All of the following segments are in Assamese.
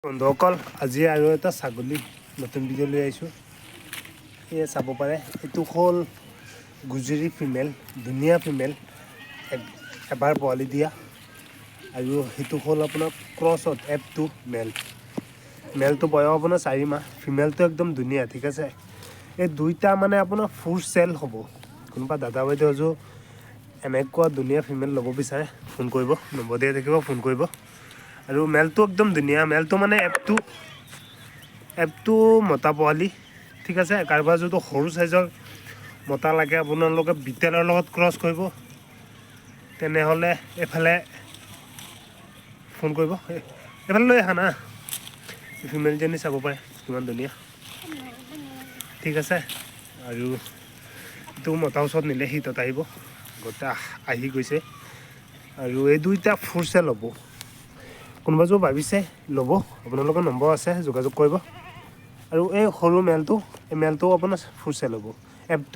বন্ধুসকল আজি আৰু এটা ছাগলী নতুন ভিডিঅ' লৈ আহিছোঁ। এয়া চাব পাৰে, এইটো হ'ল গুজৰি ফিমেল, ধুনীয়া ফিমেল, এবাৰ পোৱালি দিয়া। আৰু সেইটো হ'ল আপোনাৰ ক্ৰছত F2 মেল। মেলটো বয়স আপোনাৰ 4 মাহ, ফিমেলটো একদম ধুনীয়া, ঠিক আছে। এই দুইটা মানে আপোনাৰ ফুল চেল হ'ব। কোনোবা দাদা বাইদেউ এযোৰ এনেকুৱা ধুনীয়া ফিমেল ল'ব বিচাৰে ফোন কৰিব, নম্বৰ দিয়া থাকিব, ফোন কৰিব। আৰু মেলটো একদম ধুনীয়া, মেলটো মানে এপটো মতা পোৱালি, ঠিক আছে। কাৰোবাৰ যদি সৰু চাইজৰ মতা লাগে, আপোনালোকে বিটেলৰ লগত ক্ৰছ কৰিব, তেনেহ'লে এইফালে ফোন কৰিব। এইফালে লৈ আহা না, ফিমেলজনী চাব পাৰে কিমান ধুনীয়া, ঠিক আছে। আৰু এইটো মতাৰ ওচৰত নিলে সি তাত আহিব, গোটেই আহি গৈছে। আৰু এই দুইটা ফুল চেল হ'ব। কোনোবা যোৰ ভাবিছে ল'ব, আপোনালোকৰ নম্বৰ আছে, যোগাযোগ কৰিব। আৰু এই সৰু মেলটো, এই মেলটো আপোনাৰ ফুল চেল হ'ব, F2।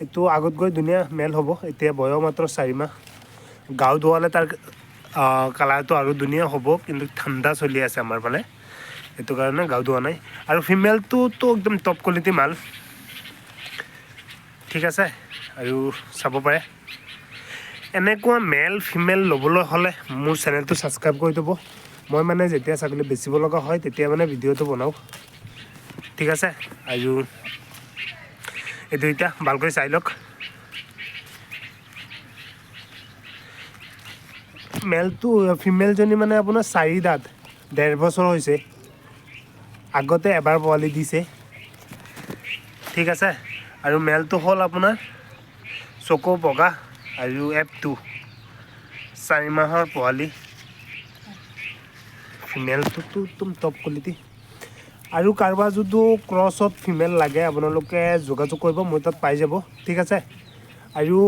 এইটো আগত গৈ ধুনীয়া মেল হ'ব। এতিয়া বয়স মাত্ৰ 4 মাহ। গাও ধোৱালে তাৰ কালাৰটো আৰু ধুনীয়া হ'ব, কিন্তু ঠাণ্ডা চলি আছে আমাৰ ফালে, সেইটো কাৰণে গাও ধোৱা নাই। আৰু ফিমেলটোতো একদম টপ কোৱালিটি মাল, ঠিক আছে। আৰু চাব পাৰে, এনেকুৱা মেল ফিমেল ল'বলৈ হ'লে মোৰ চেনেলটো ছাবস্ক্ৰাইব কৰি দিব। মই মানে যেতিয়া ছাগলী বেচিব লগা হয়, তেতিয়া মানে ভিডিঅ'টো বনাওঁ, ঠিক আছে। আৰু এই দুইটা ভালকৈ চাই লওক। মেলটো ফিমেলজনী মানে আপোনাৰ 4 দাঁত, 1.5 বছৰ হৈছে। আগতে এবাৰ পোৱালি দিছে, ঠিক আছে। আৰু মেলটো হ'ল আপোনাৰ চকু বগা আৰু F2, 4 মাহৰ পোৱালি। ফিমেলটোতো একদম টপ কোৱালিটি। আৰু কাৰোবাৰ যদি ক্ৰছত ফিমেল লাগে, আপোনালোকে যোগাযোগ কৰিব, মোৰ তাত পাই যাব, ঠিক আছে। আৰু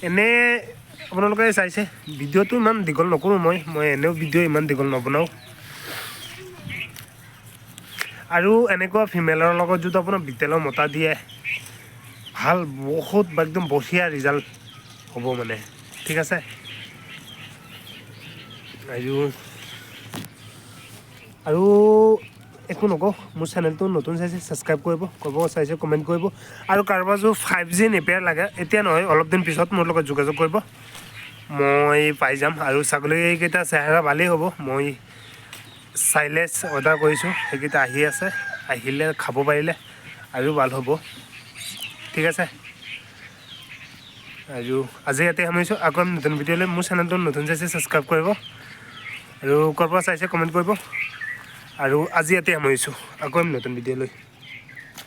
এনে আপোনালোকে চাইছে, ভিডিঅ'টো ইমান দীঘল নকৰোঁ মই এনেও ভিডিঅ' ইমান দীঘল নবনাওঁ। আৰু এনেকুৱা ফিমেলৰ লগত যদি আপোনাৰ বিটেলৰ মতা দিয়ে, ভাল বহুত একদম বঢ়িয়া ৰিজাল্ট হ'ব মানে, ঠিক আছে। আৰু একো নকওঁ, মোৰ চেনেলটো নতুন চাইছে ছাবস্ক্ৰাইব কৰিব, ক'ব চাইছে কমেণ্ট কৰিব। আৰু কাৰোবাৰ যদি 5G নেপেয়াৰ লাগে, এতিয়া নহয় অলপ দিন পিছত মোৰ লগত যোগাযোগ কৰিব, মই পাই যাম। আৰু ছাগলীকেইটা চেহেৰা ভালেই হ'ব। মই চাইলেছ অৰ্ডাৰ কৰিছোঁ, সেইকেইটা আহি আছে, আহিলে খাব পাৰিলে আৰু ভাল হ'ব, ঠিক আছে। আৰু আজি ইয়াতে সামৰিছোঁ, আকৌ নতুন ভিডিঅ' লৈ। মোৰ চেনেলটো নতুন চাইছে ছাবস্ক্ৰাইব কৰিব, আৰু ক'ৰ পৰা চাইছে কমেণ্ট কৰিব। আৰু আজি ইয়াতে সামৰিছোঁ, আকৌ নতুন ভিডিঅ' লৈ।